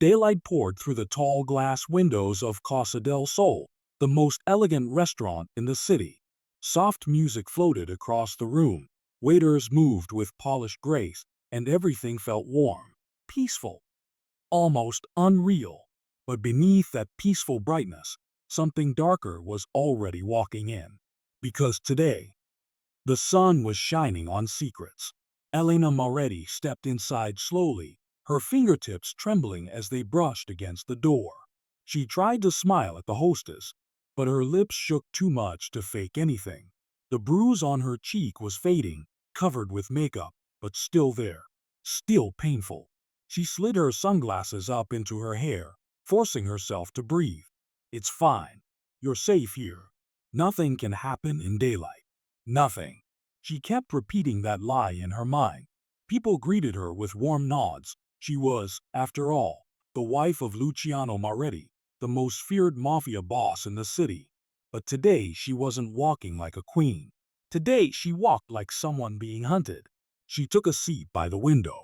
Daylight poured through the tall glass windows of Casa del Sol, the most elegant restaurant in the city. Soft music floated across the room, waiters moved with polished grace, and everything felt warm, peaceful, almost unreal. But beneath that peaceful brightness, something darker was already walking in. Because today, the sun was shining on secrets. Elena Moretti stepped inside slowly, her fingertips trembling as they brushed against the door. She tried to smile at the hostess, but her lips shook too much to fake anything. The bruise on her cheek was fading, covered with makeup, but still there, still painful. She slid her sunglasses up into her hair, forcing herself to breathe. "It's fine. You're safe here. Nothing can happen in daylight. Nothing." She kept repeating that lie in her mind. People greeted her with warm nods. She was, after all, the wife of Luciano Moretti, the most feared mafia boss in the city. But today she wasn't walking like a queen. Today she walked like someone being hunted. She took a seat by the window.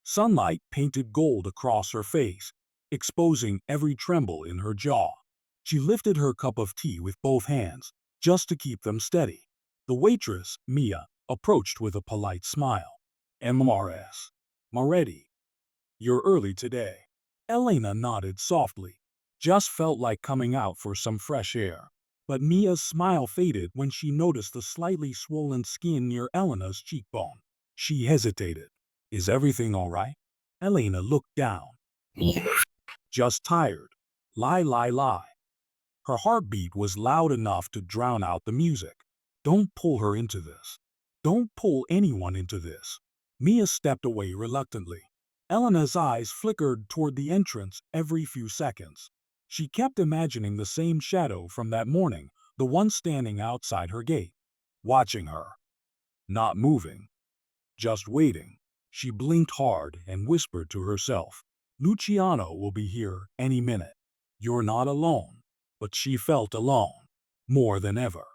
Sunlight painted gold across her face, exposing every tremble in her jaw. She lifted her cup of tea with both hands, just to keep them steady. The waitress, Mia, approached with a polite smile. "M.R.S. Moretti, you're early today." Elena nodded softly. Just felt like coming out for some fresh air. But Mia's smile faded when she noticed the slightly swollen skin near Elena's cheekbone. She hesitated. "Is everything all right?" Elena looked down. "Just tired. Lie. Her heartbeat was loud enough to drown out the music. "Don't pull her into this. Don't pull anyone into this." Mia stepped away reluctantly. Elena's eyes flickered toward the entrance every few seconds. She kept imagining the same shadow from that morning, the one standing outside her gate, watching her. Not moving. Just waiting. She blinked hard and whispered to herself, "Luciano will be here any minute. You're not alone." But she felt alone. More than ever.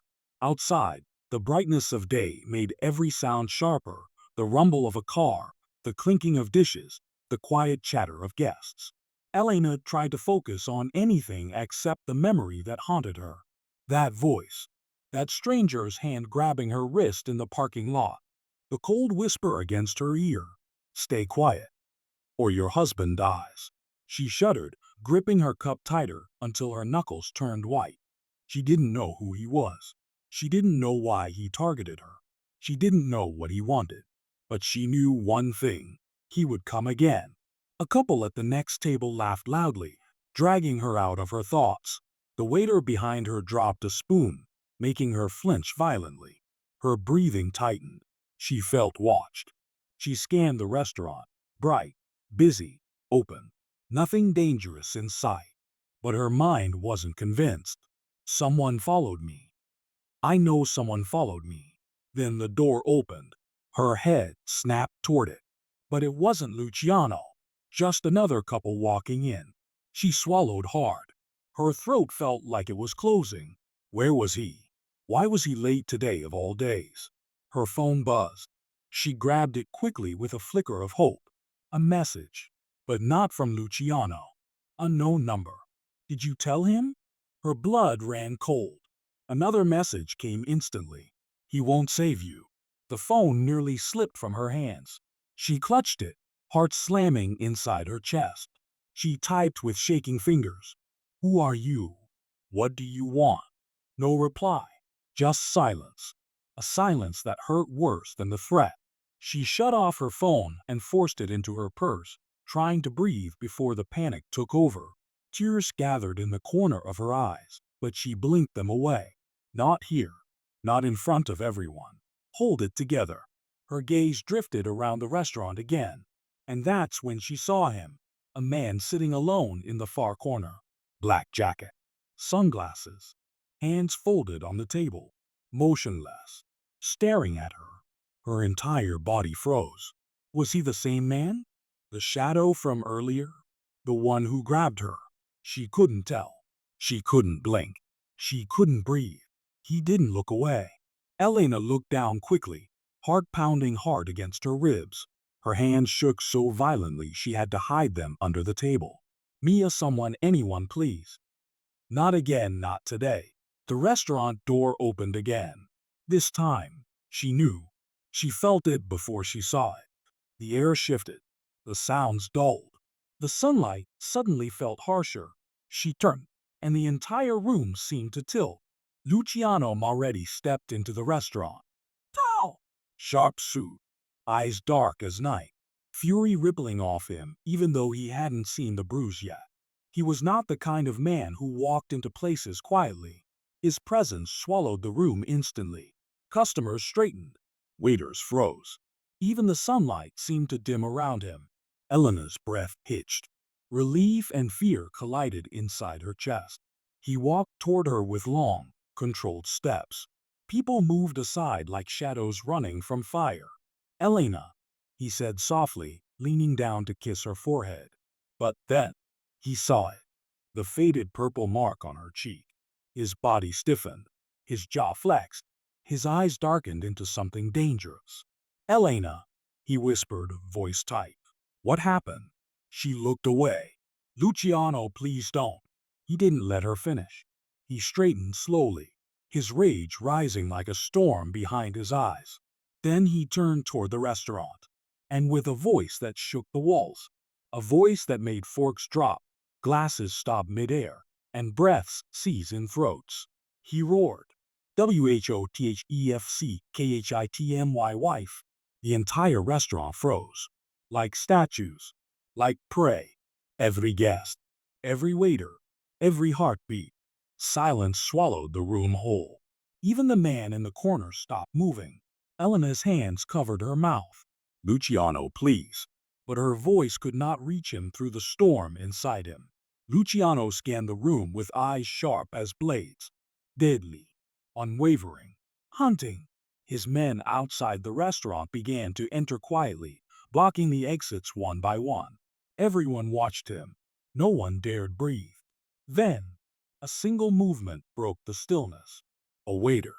Outside, the brightness of day made every sound sharper, the rumble of a car, the clinking of dishes, the quiet chatter of guests. Elena tried to focus on anything except the memory that haunted her. That voice. That stranger's hand grabbing her wrist in the parking lot. The cold whisper against her ear. "Stay quiet, or your husband dies." She shuddered, gripping her cup tighter until her knuckles turned white. She didn't know who he was. She didn't know why he targeted her. She didn't know what he wanted. But she knew one thing. He would come again. A couple at the next table laughed loudly, dragging her out of her thoughts. The waiter behind her dropped a spoon, making her flinch violently. Her breathing tightened. She felt watched. She scanned the restaurant. Bright, busy, open. Nothing dangerous in sight. But her mind wasn't convinced. Someone followed me. I know someone followed me. Then the door opened. Her head snapped toward it. But it wasn't Luciano. Just another couple walking in. She swallowed hard. Her throat felt like it was closing. Where was he? Why was he late today of all days? Her phone buzzed. She grabbed it quickly with a flicker of hope. A message. But not from Luciano. Unknown number. "Did you tell him?" Her blood ran cold. Another message came instantly. "He won't save you." The phone nearly slipped from her hands. She clutched it, heart slamming inside her chest. She typed with shaking fingers. "Who are you? What do you want?" No reply. Just silence. A silence that hurt worse than the threat. She shut off her phone and forced it into her purse, trying to breathe before the panic took over. Tears gathered in the corner of her eyes, but she blinked them away. Not here. Not in front of everyone. Hold it together. Her gaze drifted around the restaurant again. And that's when she saw him. A man sitting alone in the far corner. Black jacket. Sunglasses. Hands folded on the table. Motionless. Staring at her. Her entire body froze. Was he the same man? The shadow from earlier? The one who grabbed her? She couldn't tell. She couldn't blink. She couldn't breathe. He didn't look away. Elena looked down quickly, heart pounding hard against her ribs. Her hands shook so violently she had to hide them under the table. Mia someone anyone please. Not again, not today. The restaurant door opened again. This time, she knew. She felt it before she saw it. The air shifted. The sounds dulled. The sunlight suddenly felt harsher. She turned, and the entire room seemed to tilt. Luciano Moretti stepped into the restaurant. Tall, sharp suit, eyes dark as night, fury rippling off him even though he hadn't seen the bruise yet. He was not the kind of man who walked into places quietly. His presence swallowed the room instantly. Customers straightened. Waiters froze. Even the sunlight seemed to dim around him. Elena's breath hitched. Relief and fear collided inside her chest. He walked toward her with long, controlled steps. People moved aside like shadows running from fire. Elena, he said softly, leaning down to kiss her forehead. But then, he saw it. The faded purple mark on her cheek. His body stiffened. His jaw flexed. His eyes darkened into something dangerous. Elena, he whispered, voice tight. What happened? She looked away. Luciano, please don't. He didn't let her finish. He straightened slowly, his rage rising like a storm behind his eyes. Then he turned toward the restaurant, and with a voice that shook the walls, a voice that made forks drop, glasses stop midair, and breaths seize in throats, he roared, WHOTHEFCKHITMY wife. The entire restaurant froze, like statues, like prey. Every guest, every waiter, every heartbeat. Silence swallowed the room whole. Even the man in the corner stopped moving. Elena's hands covered her mouth. Luciano, please. But her voice could not reach him through the storm inside him. Luciano scanned the room with eyes sharp as blades. Deadly, unwavering, hunting. His men outside the restaurant began to enter quietly, blocking the exits one by one. Everyone watched him. No one dared breathe. Then, a single movement broke the stillness. A waiter,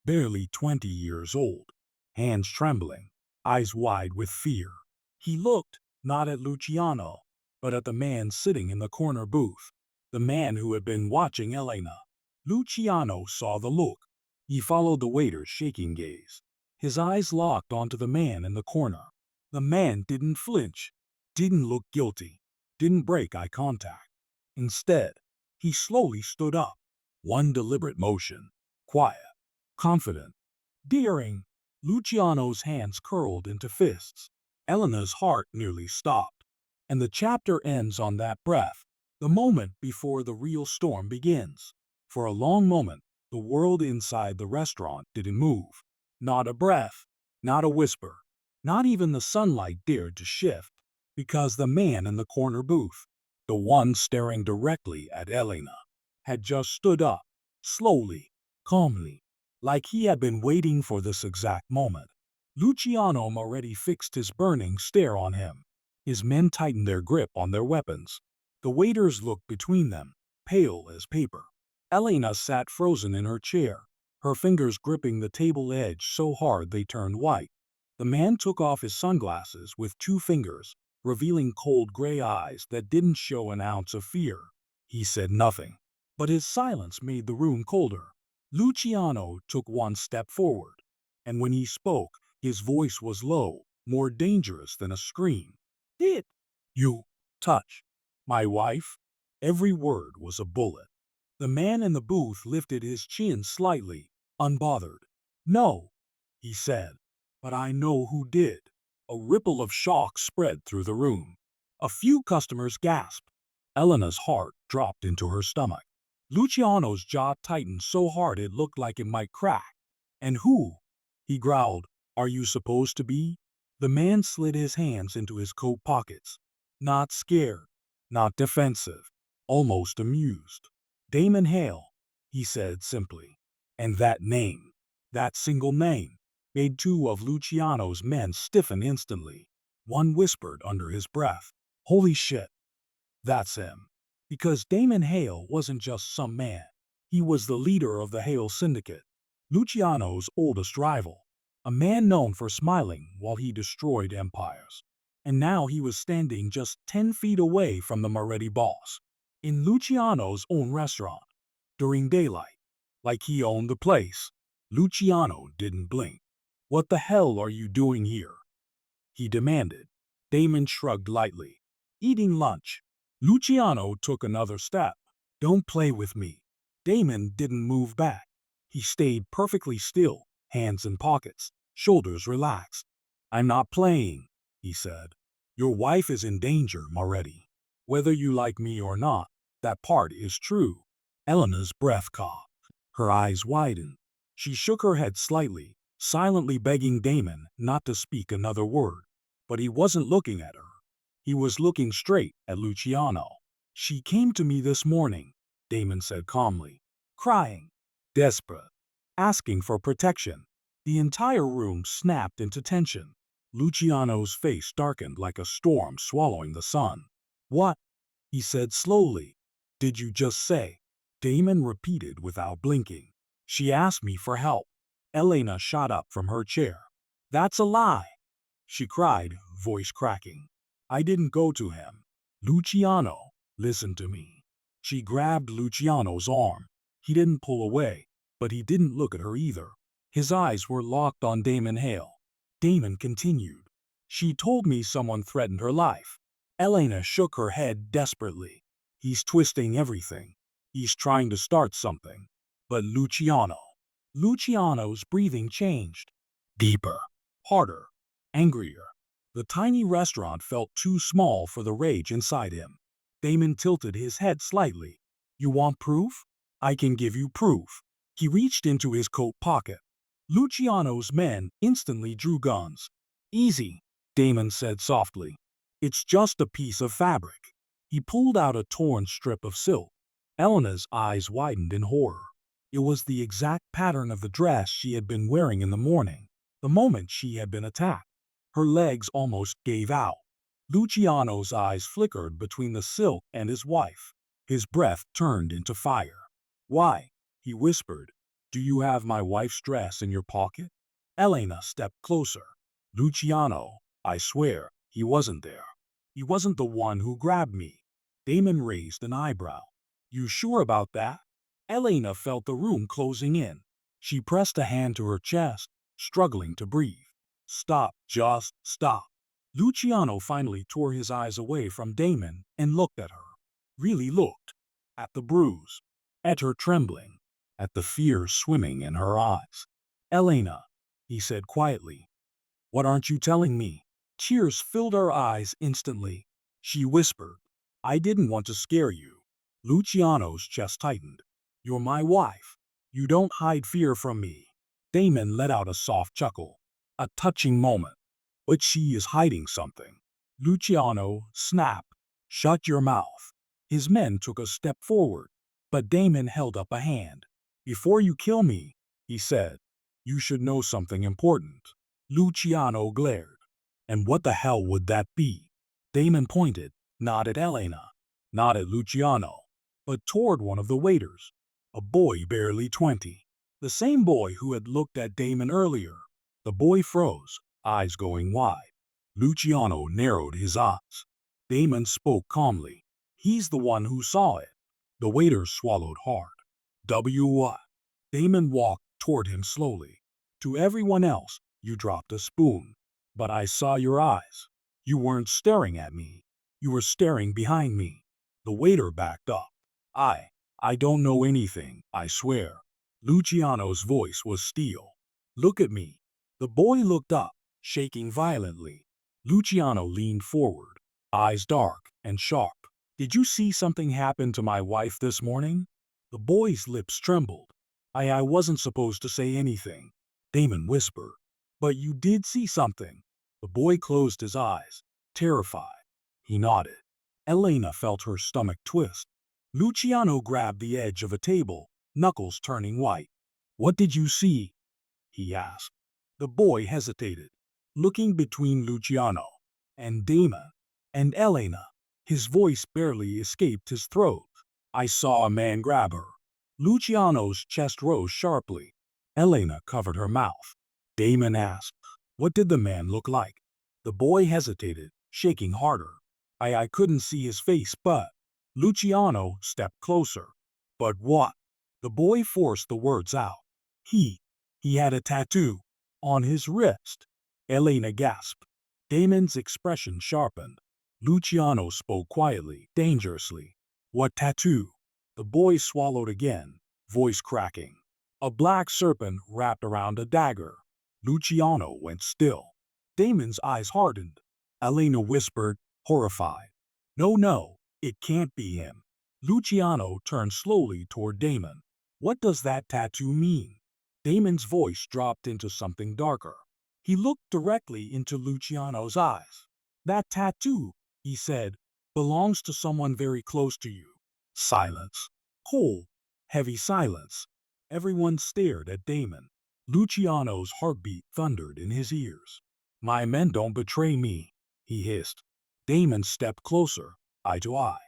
barely 20 years old, hands trembling, eyes wide with fear. He looked, not at Luciano, but at the man sitting in the corner booth, the man who had been watching Elena. Luciano saw the look. He followed the waiter's shaking gaze. His eyes locked onto the man in the corner. The man didn't flinch, didn't look guilty, didn't break eye contact. Instead, he slowly stood up. One deliberate motion, quiet, confident, daring. Luciano's hands curled into fists. Elena's heart nearly stopped. And the chapter ends on that breath, the moment before the real storm begins. For a long moment, the world inside the restaurant didn't move. Not a breath, not a whisper, not even the sunlight dared to shift, because the man in the corner booth, the one staring directly at Elena, had just stood up, slowly, calmly, like he had been waiting for this exact moment. Luciano Moretti fixed his burning stare on him. His men tightened their grip on their weapons. The waiters looked between them, pale as paper. Elena sat frozen in her chair, her fingers gripping the table edge so hard they turned white. The man took off his sunglasses with 2 fingers, revealing cold gray eyes that didn't show an ounce of fear. He said nothing, but his silence made the room colder. Luciano took one step forward, and when he spoke, his voice was low, more dangerous than a scream. Did you touch my wife? Every word was a bullet. The man in the booth lifted his chin slightly, unbothered. No, he said, but I know who did. A ripple of shock spread through the room. A few customers gasped. Elena's heart dropped into her stomach. Luciano's jaw tightened so hard it looked like it might crack. And who? He growled. Are you supposed to be? The man slid his hands into his coat pockets. Not scared, not defensive, almost amused. Damon Hale, he said simply. And that name, that single name, made 2 of Luciano's men stiffen instantly. One whispered under his breath, "Holy shit, that's him." Because Damon Hale wasn't just some man. He was the leader of the Hale Syndicate, Luciano's oldest rival, a man known for smiling while he destroyed empires. and now he was standing just 10 feet away from the Moretti boss, in Luciano's own restaurant, during daylight, like he owned the place. Luciano didn't blink. "What the hell are you doing here?" he demanded. Damon shrugged lightly. "Eating lunch." Luciano took another step. "Don't play with me." Damon didn't move back. He stayed perfectly still, hands in pockets, shoulders relaxed. "I'm not playing," he said. "Your wife is in danger, Moretti. Whether you like me or not, that part is true." Elena's breath caught. Her eyes widened. She shook her head slightly, silently begging Damon not to speak another word. But he wasn't looking at her. He was looking straight at Luciano. "She came to me this morning," Damon said calmly, "crying, desperate, asking for protection." The entire room snapped into tension. Luciano's face darkened like a storm swallowing the sun. "What?" he said slowly. "Did you just say?" Damon repeated without blinking. "She asked me for help." Elena shot up from her chair. "That's a lie!" she cried, voice cracking. "I didn't go to him." "Luciano, listen to me." She grabbed Luciano's arm. He didn't pull away, but he didn't look at her either. His eyes were locked on Damon Hale. Damon continued. "She told me someone threatened her life." Elena shook her head desperately. "He's twisting everything. He's trying to start something." But Luciano's breathing changed. Deeper, harder, angrier. The tiny restaurant felt too small for the rage inside him. Damon tilted his head slightly. "You want proof? I can give you proof." He reached into his coat pocket. Luciano's men instantly drew guns. "Easy," Damon said softly. "It's just a piece of fabric." He pulled out a torn strip of silk. Elena's eyes widened in horror. It was the exact pattern of the dress she had been wearing in the morning, the moment she had been attacked. Her legs almost gave out. Luciano's eyes flickered between the silk and his wife. His breath turned into fire. "Why?" he whispered. "Do you have my wife's dress in your pocket?" Elena stepped closer. "Luciano, I swear, he wasn't there. He wasn't the one who grabbed me." Damon raised an eyebrow. "You sure about that?" Elena felt the room closing in. She pressed a hand to her chest, struggling to breathe. "Stop, just stop." Luciano finally tore his eyes away from Damon and looked at her. Really looked. At the bruise. At her trembling. At the fear swimming in her eyes. "Elena," he said quietly. "What aren't you telling me?" Tears filled her eyes instantly. She whispered, "I didn't want to scare you." Luciano's chest tightened. "You're my wife. You don't hide fear from me." Damon let out a soft chuckle. A touching moment. "But she is hiding something." Luciano snapped. "Shut your mouth." His men took a step forward, but Damon held up a hand. "Before you kill me," he said, "you should know something important." Luciano glared. "And what the hell would that be?" Damon pointed, not at Elena, not at Luciano, but toward one of the waiters. A boy barely 20. The same boy who had looked at Damon earlier. The boy froze, eyes going wide. Luciano narrowed his eyes. Damon spoke calmly. "He's the one who saw it." The waiter swallowed hard. What? Damon walked toward him slowly. "To everyone else, you dropped a spoon. But I saw your eyes. You weren't staring at me. You were staring behind me." The waiter backed up. I don't know anything, I swear." Luciano's voice was steel. "Look at me." The boy looked up, shaking violently. Luciano leaned forward, eyes dark and sharp. "Did you see something happen to my wife this morning?" The boy's lips trembled. I wasn't supposed to say anything," Damon whispered. "But you did see something." The boy closed his eyes, terrified. He nodded. Elena felt her stomach twist. Luciano grabbed the edge of a table, knuckles turning white. "What did you see?" he asked. The boy hesitated, looking between Luciano and Damon and Elena. His voice barely escaped his throat. "I saw a man grab her." Luciano's chest rose sharply. Elena covered her mouth. Damon asked, "What did the man look like?" The boy hesitated, shaking harder. I couldn't see his face, but Luciano stepped closer. But what? The boy forced the words out. He, he had a tattoo on his wrist. Elena gasped. Damon's expression sharpened. Luciano spoke quietly, dangerously. What tattoo? The boy swallowed again, voice cracking. A black serpent wrapped around a dagger. Luciano went still. Damon's eyes hardened. Elena whispered, horrified. No, no, it can't be him. Luciano turned slowly toward Damon. What does that tattoo mean? Damon's voice dropped into something darker. He looked directly into Luciano's eyes. That tattoo, he said, belongs to someone very close to you. Silence. Cold, heavy silence. Everyone stared at Damon. Luciano's heartbeat thundered in his ears. My men don't betray me, he hissed. Damon stepped closer, eye to eye.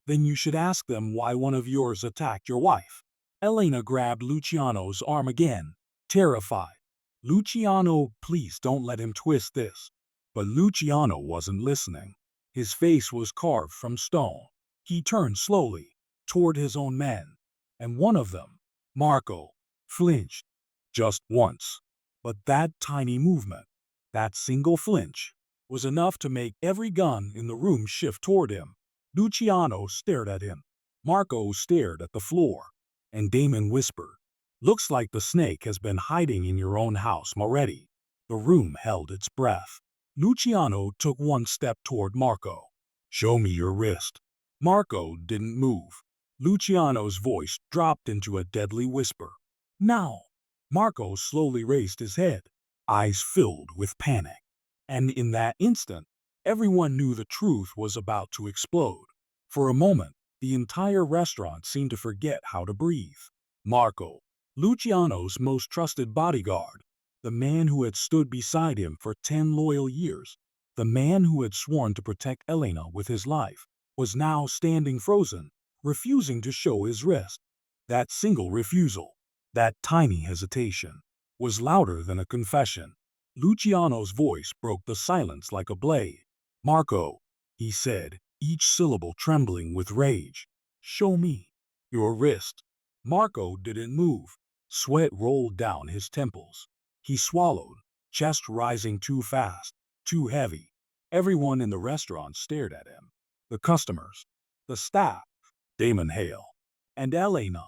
Then you should ask them why one of yours attacked your wife. Elena grabbed Luciano's arm again, terrified. Luciano, please don't let him twist this. But Luciano wasn't listening. His face was carved from stone. He turned slowly toward his own men, and one of them, Marco, flinched just once. But that tiny movement, that single flinch, was enough to make every gun in the room shift toward him. Luciano stared at him. Marco stared at the floor, and Damon whispered, looks like the snake has been hiding in your own house, Moretti. The room held its breath. Luciano took one step toward Marco. Show me your wrist. Marco didn't move. Luciano's voice dropped into a deadly whisper. Now. Marco slowly raised his head, eyes filled with panic. And in that instant, everyone knew the truth was about to explode. For a moment, the entire restaurant seemed to forget how to breathe. Marco, Luciano's most trusted bodyguard, the man who had stood beside him for 10 loyal years, the man who had sworn to protect Elena with his life, was now standing frozen, refusing to show his wrist. That single refusal, that tiny hesitation, was louder than a confession. Luciano's voice broke the silence like a blade. Marco, he said, each syllable trembling with rage. Show me your wrist. Marco didn't move. Sweat rolled down his temples. He swallowed, chest rising too fast, too heavy. Everyone in the restaurant stared at him. The customers, the staff, Damon Hale, and Elena.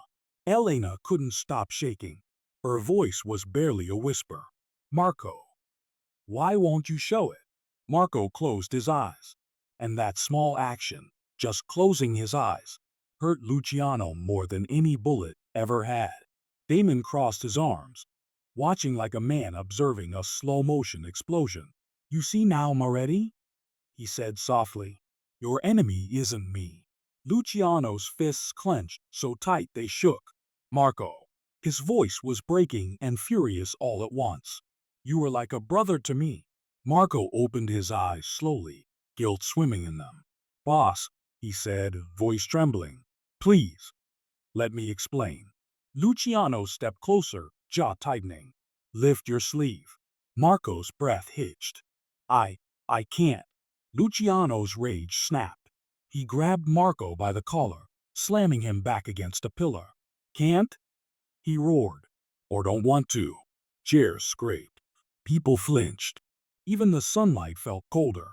Elena couldn't stop shaking. Her voice was barely a whisper. Marco, why won't you show it? Marco closed his eyes. And that small action, just closing his eyes, hurt Luciano more than any bullet ever had. Damon crossed his arms, watching like a man observing a slow-motion explosion. You see now, Moretti? He said softly. Your enemy isn't me. Luciano's fists clenched so tight they shook. Marco. His voice was breaking and furious all at once. You were like a brother to me. Marco opened his eyes slowly, guilt swimming in them. Boss, he said, voice trembling. Please, let me explain. Luciano stepped closer, jaw tightening. Lift your sleeve. Marco's breath hitched. I can't. Luciano's rage snapped. He grabbed Marco by the collar, slamming him back against a pillar. Can't? He roared. Or don't want to. Chairs scraped. People flinched. Even the sunlight felt colder.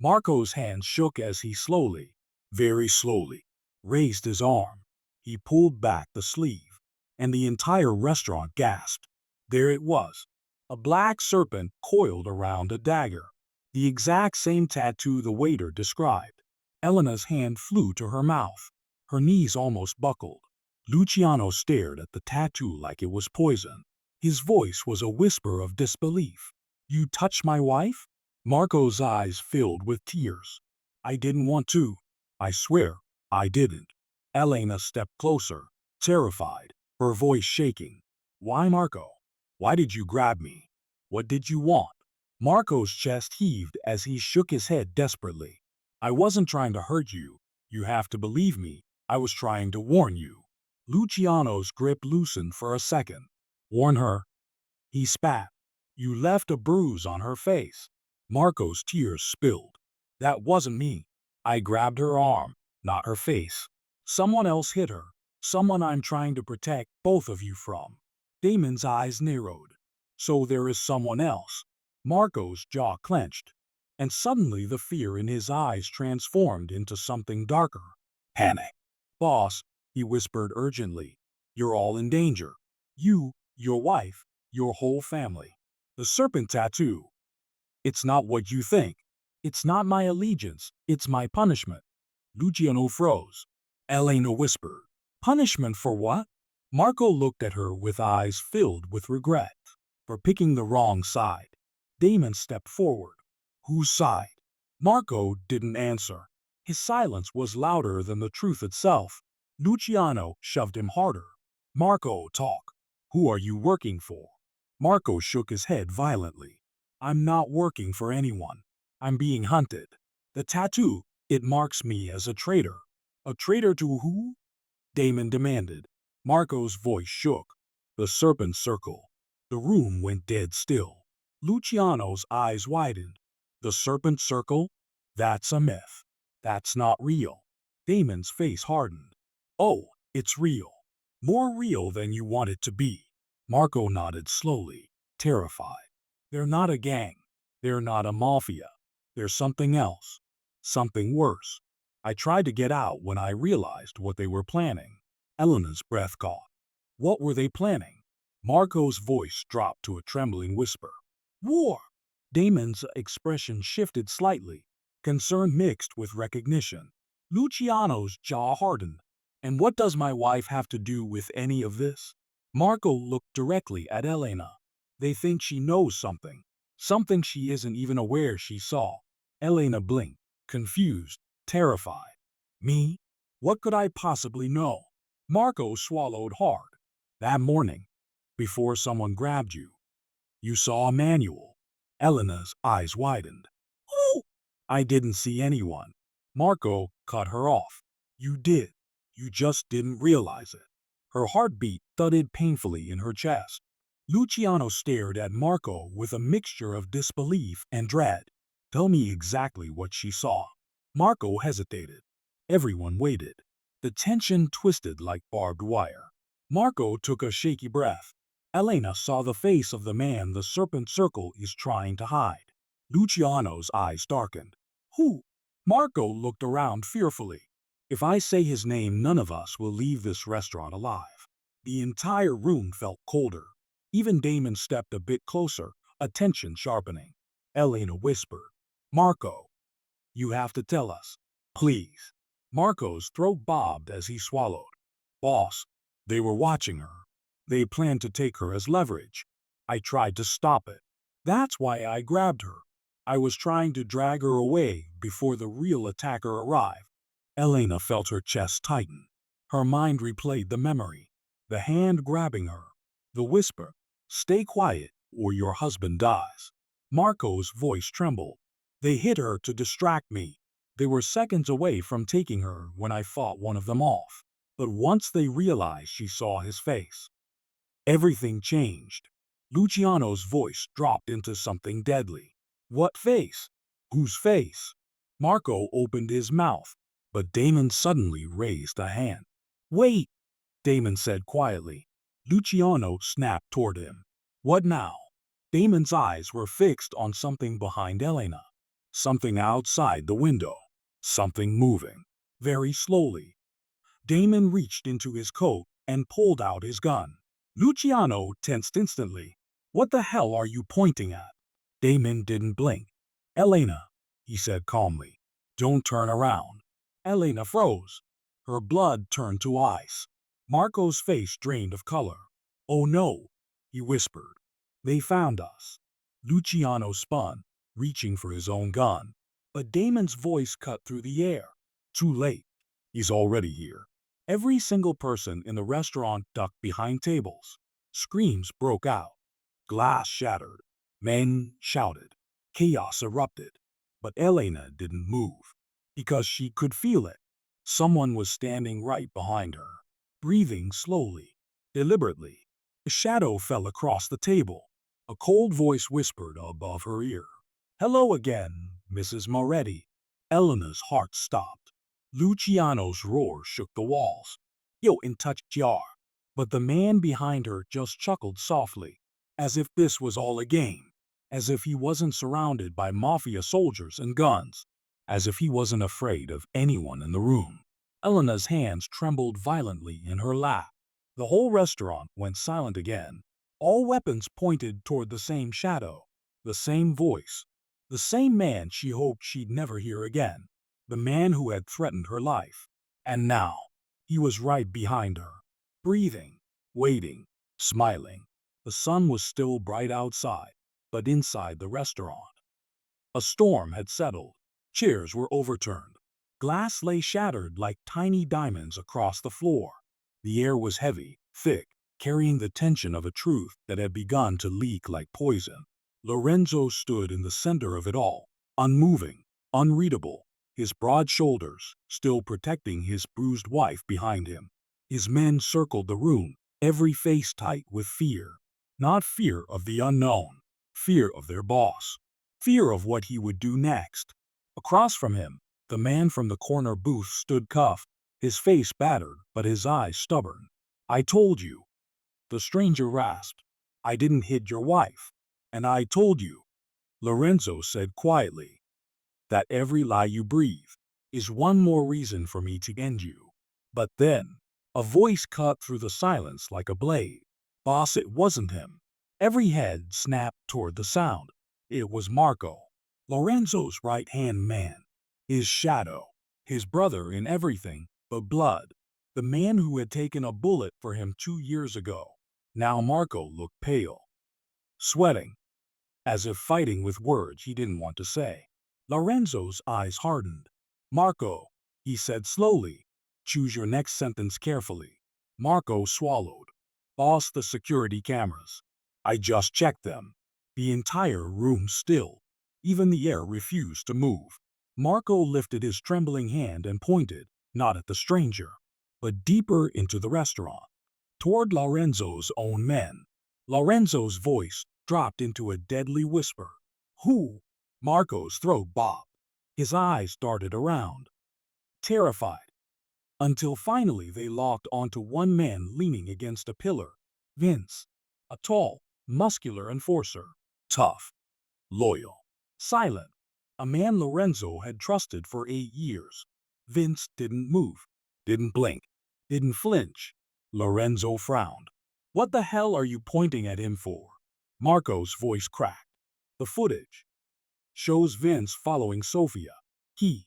Marco's hand shook as he slowly, very slowly, raised his arm. He pulled back the sleeve, and the entire restaurant gasped. There it was, a black serpent coiled around a dagger, the exact same tattoo the waiter described. Elena's hand flew to her mouth. Her knees almost buckled. Luciano stared at the tattoo like it was poison. His voice was a whisper of disbelief. You touched my wife? Marco's eyes filled with tears. I didn't want to. I swear, I didn't. Elena stepped closer, terrified, her voice shaking. Why, Marco? Why did you grab me? What did you want? Marco's chest heaved as he shook his head desperately. I wasn't trying to hurt you. You have to believe me. I was trying to warn you. Luciano's grip loosened for a second. Warn her? He spat. You left a bruise on her face. Marco's tears spilled. That wasn't me. I grabbed her arm, not her face. Someone else hit her. Someone I'm trying to protect both of you from. Damon's eyes narrowed. So there is someone else. Marco's jaw clenched. And suddenly the fear in his eyes transformed into something darker. Panic. Boss, he whispered urgently. You're all in danger. You, your wife, your whole family. The serpent tattoo. It's not what you think. It's not my allegiance, it's my punishment. Luciano froze. Elena whispered. Punishment for what? Marco looked at her with eyes filled with regret. For picking the wrong side. Damon stepped forward. Whose side? Marco didn't answer. His silence was louder than the truth itself. Luciano shoved him harder. Marco, talk. Who are you working for? Marco shook his head violently. I'm not working for anyone. I'm being hunted. The tattoo, it marks me as a traitor. A traitor to who? Damon demanded. Marco's voice shook. The serpent circle. The room went dead still. Luciano's eyes widened. The serpent circle? That's a myth. That's not real. Damon's face hardened. Oh, it's real. More real than you want it to be. Marco nodded slowly, terrified. They're not a gang. They're not a mafia. They're something else. Something worse. I tried to get out when I realized what they were planning. Elena's breath caught. What were they planning? Marco's voice dropped to a trembling whisper. War! Damon's expression shifted slightly, concern mixed with recognition. Luciano's jaw hardened. And what does my wife have to do with any of this? Marco looked directly at Elena. They think she knows something. Something she isn't even aware she saw. Elena blinked, confused, terrified. Me? What could I possibly know? Marco swallowed hard. That morning, before someone grabbed you, you saw a manual. Elena's eyes widened. Who? I didn't see anyone. Marco cut her off. You did. You just didn't realize it. Her heartbeat thudded painfully in her chest. Luciano stared at Marco with a mixture of disbelief and dread. Tell me exactly what she saw. Marco hesitated. Everyone waited. The tension twisted like barbed wire. Marco took a shaky breath. Elena saw the face of the man the serpent circle is trying to hide. Luciano's eyes darkened. Who? Marco looked around fearfully. If I say his name, none of us will leave this restaurant alive. The entire room felt colder. Even Damon stepped a bit closer, attention sharpening. Elena whispered, Marco, you have to tell us. Please. Marco's throat bobbed as he swallowed. Boss, they were watching her. They planned to take her as leverage. I tried to stop it. That's why I grabbed her. I was trying to drag her away before the real attacker arrived. Elena felt her chest tighten. Her mind replayed the memory. The hand grabbing her. The whisper, stay quiet or your husband dies. Marco's voice trembled. They hit her to distract me. They were seconds away from taking her when I fought one of them off. But once they realized she saw his face, everything changed. Luciano's voice dropped into something deadly. What face? Whose face? Marco opened his mouth, but Damon suddenly raised a hand. Wait, Damon said quietly. Luciano snapped toward him. What now? Damon's eyes were fixed on something behind Elena. Something outside the window. Something moving. Very slowly. Damon reached into his coat and pulled out his gun. Luciano tensed instantly. What the hell are you pointing at? Damon didn't blink. Elena, he said calmly. Don't turn around. Elena froze. Her blood turned to ice. Marco's face drained of color. Oh no, he whispered. They found us. Luciano spun, reaching for his own gun. But Damon's voice cut through the air. Too late. He's already here. Every single person in the restaurant ducked behind tables. Screams broke out. Glass shattered. Men shouted. Chaos erupted. But Elena didn't move. Because she could feel it. Someone was standing right behind her. Breathing slowly, deliberately. A shadow fell across the table. A cold voice whispered above her ear. Hello again, Mrs. Moretti. Elena's heart stopped. Luciano's roar shook the walls. Yo, in touch jar. But the man behind her just chuckled softly, as if this was all a game, as if he wasn't surrounded by mafia soldiers and guns, as if he wasn't afraid of anyone in the room. Elena's hands trembled violently in her lap. The whole restaurant went silent again. All weapons pointed toward the same shadow, the same voice, the same man she hoped she'd never hear again, the man who had threatened her life. And now, he was right behind her, breathing, waiting, smiling. The sun was still bright outside, but inside the restaurant, a storm had settled. Chairs were overturned. Glass lay shattered like tiny diamonds across the floor. The air was heavy, thick, carrying the tension of a truth that had begun to leak like poison. Lorenzo stood in the center of it all, unmoving, unreadable, his broad shoulders still protecting his bruised wife behind him. His men circled the room, every face tight with fear. Not fear of the unknown, fear of their boss, fear of what he would do next. Across from him, the man from the corner booth stood cuffed, his face battered but his eyes stubborn. "I told you," the stranger rasped. "I didn't hit your wife. And I told you," Lorenzo said quietly, "that every lie you breathe is one more reason for me to end you." But then, a voice cut through the silence like a blade. "Boss, it wasn't him." Every head snapped toward the sound. It was Marco, Lorenzo's right-hand man, his shadow, his brother in everything but blood, the man who had taken a bullet for him 2 years ago. Now Marco looked pale, sweating, as if fighting with words he didn't want to say. Lorenzo's eyes hardened. "Marco," he said slowly, "choose your next sentence carefully." Marco swallowed. "Boss, the security cameras. I just checked them." The entire room still. Even the air refused to move. Marco lifted his trembling hand and pointed, not at the stranger, but deeper into the restaurant, toward Lorenzo's own men. Lorenzo's voice dropped into a deadly whisper. "Who?" Marco's throat bobbed. His eyes darted around, terrified, until finally they locked onto one man leaning against a pillar. Vince, a tall, muscular enforcer, tough, loyal, silent, a man Lorenzo had trusted for 8 years. Vince didn't move, didn't blink, didn't flinch. Lorenzo frowned. "What the hell are you pointing at him for?" Marco's voice cracked. "The footage shows Vince following Sofia. He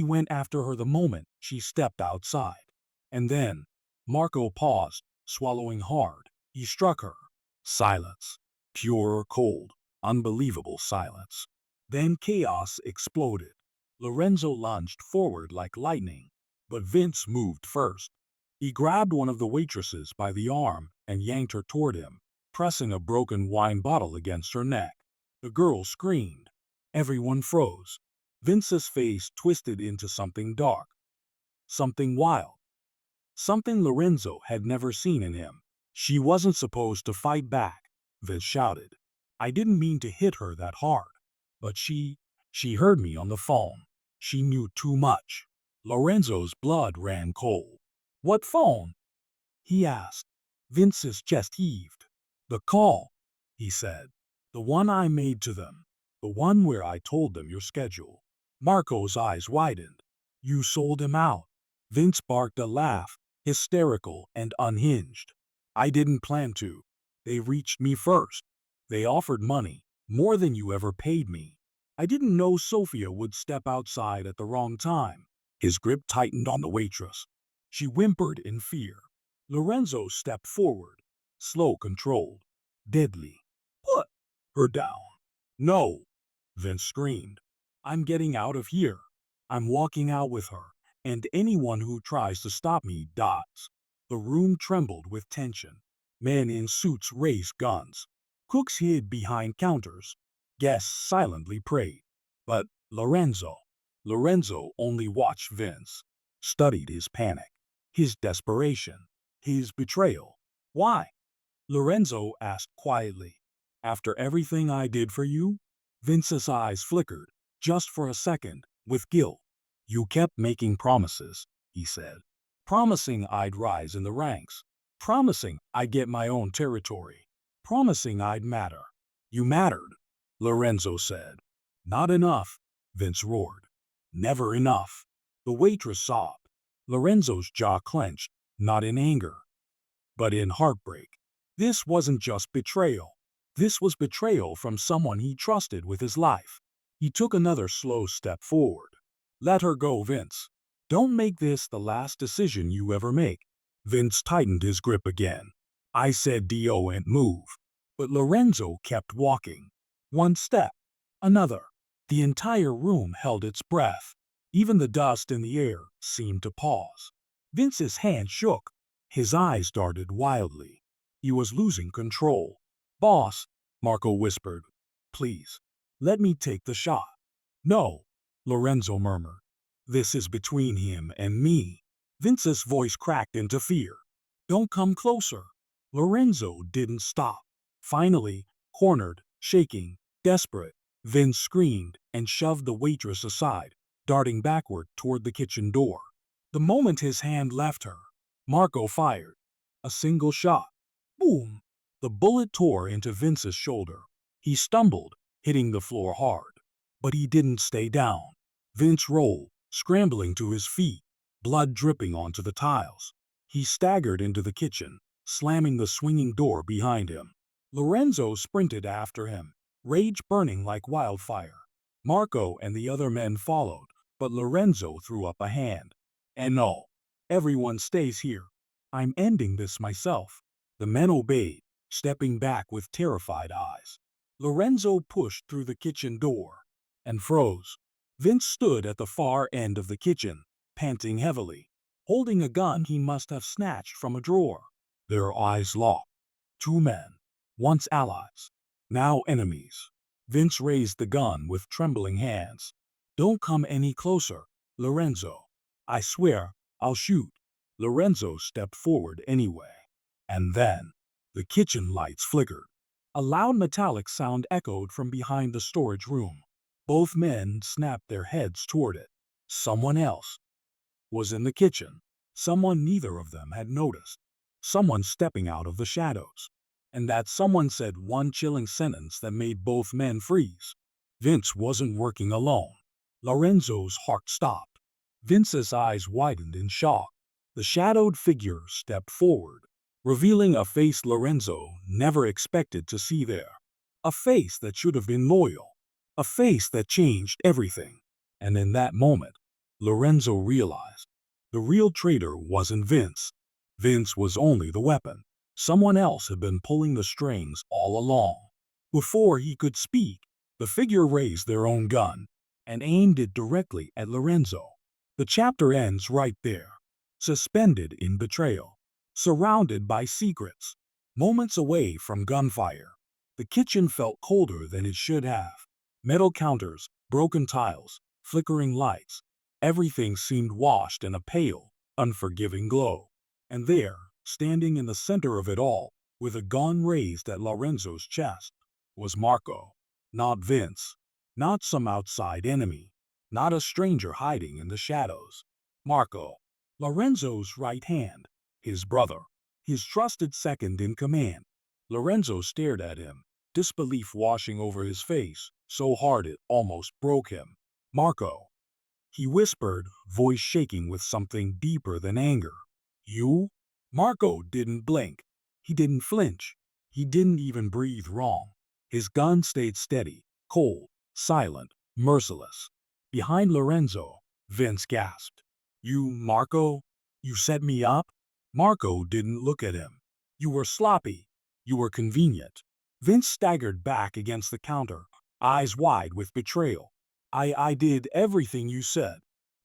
went after her the moment she stepped outside. And then," Marco paused, swallowing hard, "he struck her." Silence. Pure, cold, unbelievable silence. Then chaos exploded. Lorenzo lunged forward like lightning, but Vince moved first. He grabbed one of the waitresses by the arm and yanked her toward him, pressing a broken wine bottle against her neck. The girl screamed. Everyone froze. Vince's face twisted into something dark, something wild, something Lorenzo had never seen in him. "She wasn't supposed to fight back," Vince shouted. "I didn't mean to hit her that hard. But she heard me on the phone. She knew too much." Lorenzo's blood ran cold. "What phone?" he asked. Vince's chest heaved. "The call," he said. "The one I made to them. The one where I told them your schedule." Marco's eyes widened. "You sold him out." Vince barked a laugh, hysterical and unhinged. "I didn't plan to. They reached me first. They offered money, more than you ever paid me. I didn't know Sofia would step outside at the wrong time." His grip tightened on the waitress. She whimpered in fear. Lorenzo stepped forward, slow, controlled, deadly. "Put her down." "No," Vince screamed. "I'm getting out of here. I'm walking out with her, and anyone who tries to stop me dies." The room trembled with tension. Men in suits raised guns. Cooks hid behind counters. Guests silently prayed. But Lorenzo only watched Vince, studied his panic, his desperation, his betrayal. "Why?" Lorenzo asked quietly. "After everything I did for you?" Vince's eyes flickered, just for a second, with guilt. You kept making promises, he said. Promising I'd rise in the ranks. Promising I'd get my own territory. Promising I'd matter. You mattered, Lorenzo said. Not enough, Vince roared. Never enough. The waitress sobbed. Lorenzo's jaw clenched, not in anger, but in heartbreak. This wasn't just betrayal. This was betrayal from someone he trusted with his life. He took another slow step forward. Let her go, Vince. Don't make this the last decision you ever make. Vince tightened his grip again. I said don't move. But Lorenzo kept walking. One step, another. The entire room held its breath. Even the dust in the air seemed to pause. Vince's hand shook. His eyes darted wildly. He was losing control. Boss, Marco whispered. Please, let me take the shot. No, Lorenzo murmured. This is between him and me. Vince's voice cracked into fear. Don't come closer. Lorenzo didn't stop. Finally, cornered, shaking, desperate, Vince screamed and shoved the waitress aside, darting backward toward the kitchen door. The moment his hand left her, Marco fired. A single shot. Boom! The bullet tore into Vince's shoulder. He stumbled, hitting the floor hard. But he didn't stay down. Vince rolled, scrambling to his feet, blood dripping onto the tiles. He staggered into the kitchen, slamming the swinging door behind him. Lorenzo sprinted after him, rage burning like wildfire. Marco and the other men followed, but Lorenzo threw up a hand. And no, everyone stays here. I'm ending this myself. The men obeyed, stepping back with terrified eyes. Lorenzo pushed through the kitchen door and froze. Vince stood at the far end of the kitchen, panting heavily, holding a gun he must have snatched from a drawer. Their eyes locked. Two men, once allies, now enemies. Vince raised the gun with trembling hands. Don't come any closer, Lorenzo. I swear, I'll shoot. Lorenzo stepped forward anyway. And then, the kitchen lights flickered. A loud metallic sound echoed from behind the storage room. Both men snapped their heads toward it. Someone else was in the kitchen. Someone neither of them had noticed. Someone stepping out of the shadows. And that someone said one chilling sentence that made both men freeze. Vince wasn't working alone. Lorenzo's heart stopped. Vince's eyes widened in shock. The shadowed figure stepped forward, revealing a face Lorenzo never expected to see there. A face that should have been loyal. A face that changed everything. And in that moment, Lorenzo realized the real traitor wasn't Vince. Vince was only the weapon. Someone else had been pulling the strings all along. Before he could speak, the figure raised their own gun and aimed it directly at Lorenzo. The chapter ends right there, suspended in betrayal, surrounded by secrets, moments away from gunfire. The kitchen felt colder than it should have. Metal counters, broken tiles, flickering lights. Everything seemed washed in a pale, unforgiving glow. And there, standing in the center of it all, with a gun raised at Lorenzo's chest, was Marco. Not Vince. Not some outside enemy. Not a stranger hiding in the shadows. Marco. Lorenzo's right hand. His brother. His trusted second in command. Lorenzo stared at him, disbelief washing over his face, so hard it almost broke him. Marco. He whispered, voice shaking with something deeper than anger. You? Marco didn't blink. He didn't flinch. He didn't even breathe wrong. His gun stayed steady, cold, silent, merciless. Behind Lorenzo, Vince gasped. You, Marco? You set me up? Marco didn't look at him. You were sloppy. You were convenient. Vince staggered back against the counter, eyes wide with betrayal. I did everything you said.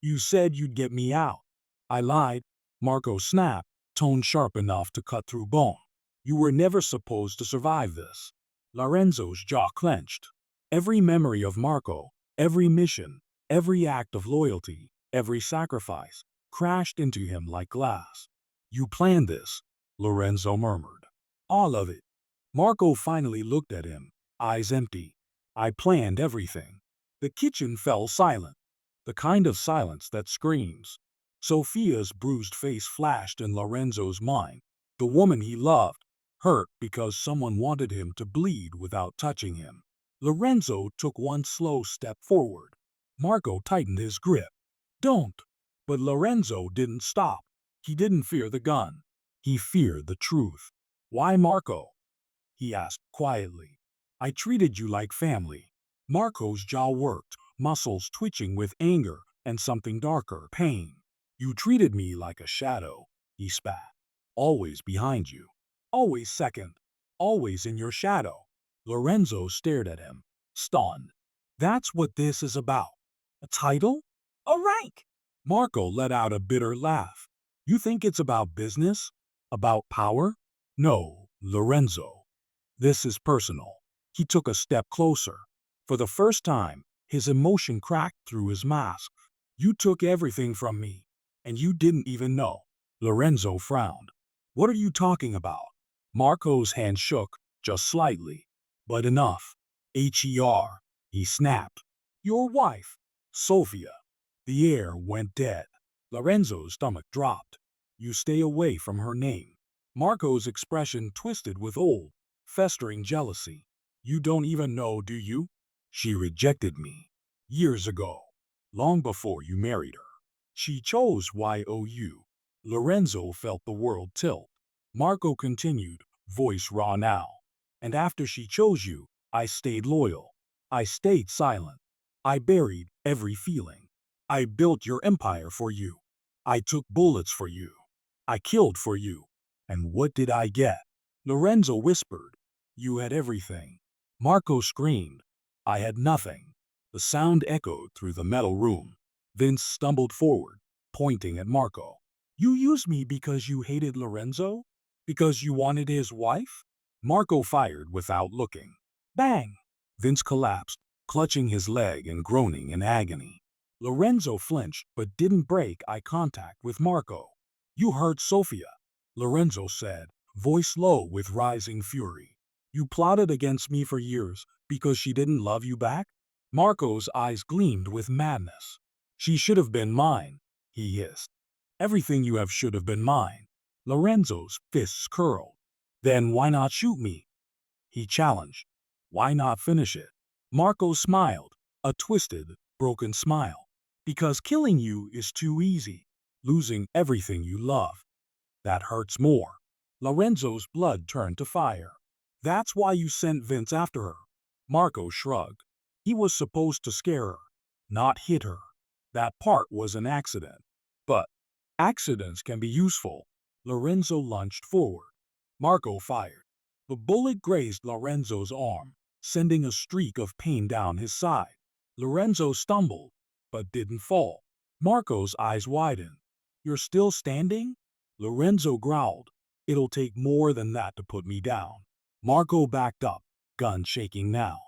You said you'd get me out. I lied. Marco snapped, tone sharp enough to cut through bone. You were never supposed to survive this. Lorenzo's jaw clenched. Every memory of Marco, every mission, every act of loyalty, every sacrifice, crashed into him like glass. You planned this, Lorenzo murmured. All of it. Marco finally looked at him, eyes empty. I planned everything. The kitchen fell silent. the kind of silence that screams. Sophia's bruised face flashed in Lorenzo's mind. The woman he loved, hurt because someone wanted him to bleed without touching him. Lorenzo took one slow step forward. Marco tightened his grip. Don't! But Lorenzo didn't stop. He didn't fear the gun. He feared the truth. Why Marco? He asked quietly. I treated you like family. Marco's jaw worked, muscles twitching with anger and something darker, pain. You treated me like a shadow, he spat. Always behind you. Always second. Always in your shadow. Lorenzo stared at him, stunned. That's what this is about. A title? A rank? Marco let out a bitter laugh. You think it's about business? About power? No, Lorenzo. This is personal. He took a step closer. For the first time, his emotion cracked through his mask. You took everything from me, and you didn't even know. Lorenzo frowned. What are you talking about? Marco's hand shook, just slightly. But enough. H.E.R., he snapped. Your wife, Sophia. The air went dead. Lorenzo's stomach dropped. You stay away from her name. Marco's expression twisted with old, festering jealousy. You don't even know, do you? She rejected me. Years ago. Long before you married her. She chose YOU. Lorenzo felt the world tilt. Marco continued, voice raw now. And after she chose you, I stayed loyal. I stayed silent. I buried every feeling. I built your empire for you. I took bullets for you. I killed for you. And what did I get? Lorenzo whispered. You had everything. Marco screamed. I had nothing. The sound echoed through the metal room. Vince stumbled forward, pointing at Marco. You used me because you hated Lorenzo? Because you wanted his wife? Marco fired without looking. Bang! Vince collapsed, clutching his leg and groaning in agony. Lorenzo flinched but didn't break eye contact with Marco. You hurt Sophia, Lorenzo said, voice low with rising fury. You plotted against me for years because she didn't love you back? Marco's eyes gleamed with madness. She should have been mine, he hissed. Everything you have should have been mine. Lorenzo's fists curled. Then why not shoot me? He challenged. Why not finish it? Marco smiled, a twisted, broken smile. Because killing you is too easy. Losing everything you love. That hurts more. Lorenzo's blood turned to fire. That's why you sent Vince after her. Marco shrugged. He was supposed to scare her, not hit her. That part was an accident. But accidents can be useful. Lorenzo lunged forward. Marco fired. The bullet grazed Lorenzo's arm, sending a streak of pain down his side. Lorenzo stumbled, but didn't fall. Marco's eyes widened. You're still standing? Lorenzo growled. It'll take more than that to put me down. Marco backed up, gun shaking now.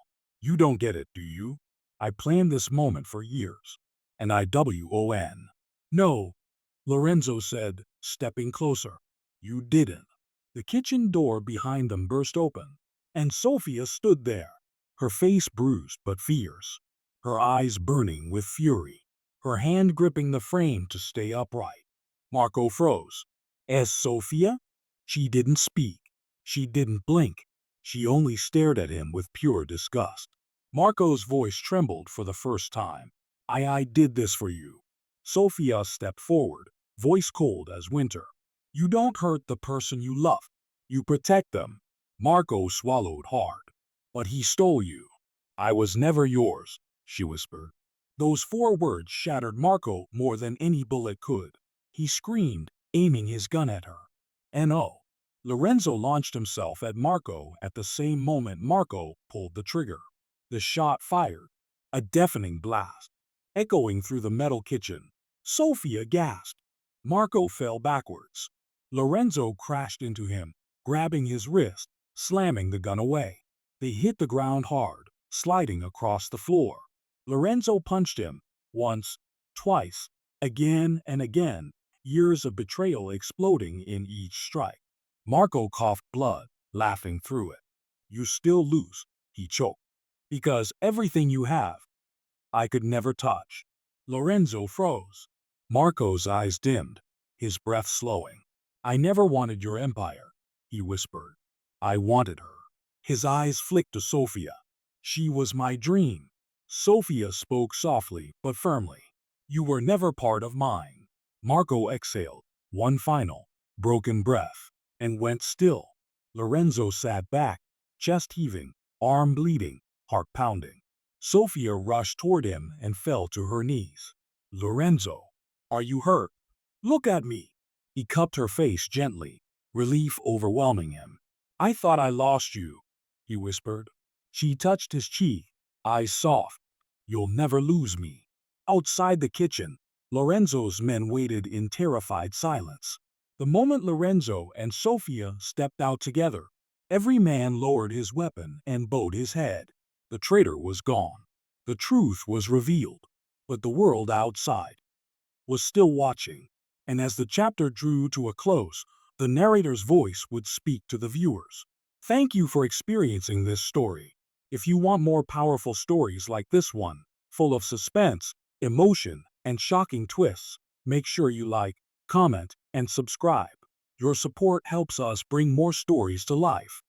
You don't get it, do you? I planned this moment for years. And I won. No, Lorenzo said, stepping closer. You didn't. The kitchen door behind them burst open, and Sophia stood there, her face bruised but fierce, her eyes burning with fury, her hand gripping the frame to stay upright. Marco froze. As Sophia? She didn't speak. She didn't blink. She only stared at him with pure disgust. Marco's voice trembled for the first time. I did this for you. Sophia stepped forward, voice cold as winter. You don't hurt the person you love. You protect them. Marco swallowed hard. But he stole you. I was never yours, she whispered. Those 4 words shattered Marco more than any bullet could. He screamed, aiming his gun at her. N.O. Lorenzo launched himself at Marco at the same moment Marco pulled the trigger. The shot fired, a deafening blast, echoing through the metal kitchen. Sophia gasped. Marco fell backwards. Lorenzo crashed into him, grabbing his wrist, slamming the gun away. They hit the ground hard, sliding across the floor. Lorenzo punched him, once, twice, again and again, years of betrayal exploding in each strike. Marco coughed blood, laughing through it. You still lose, he choked. Because everything you have, I could never touch. Lorenzo froze. Marco's eyes dimmed, his breath slowing. I never wanted your empire, he whispered. I wanted her. His eyes flicked to Sophia. She was my dream. Sophia spoke softly but firmly. You were never part of mine. Marco exhaled, one final, broken breath, and went still. Lorenzo sat back, chest heaving, arm bleeding, heart pounding. Sophia rushed toward him and fell to her knees. Lorenzo, are you hurt? Look at me. He cupped her face gently, relief overwhelming him. I thought I lost you, he whispered. She touched his cheek, eyes soft. You'll never lose me. Outside the kitchen, Lorenzo's men waited in terrified silence. The moment Lorenzo and Sophia stepped out together, every man lowered his weapon and bowed his head. The traitor was gone. The truth was revealed. But the world outside was still watching. And as the chapter drew to a close, the narrator's voice would speak to the viewers. Thank you for experiencing this story. If you want more powerful stories like this one, full of suspense, emotion, and shocking twists, make sure you like, comment, and subscribe. Your support helps us bring more stories to life.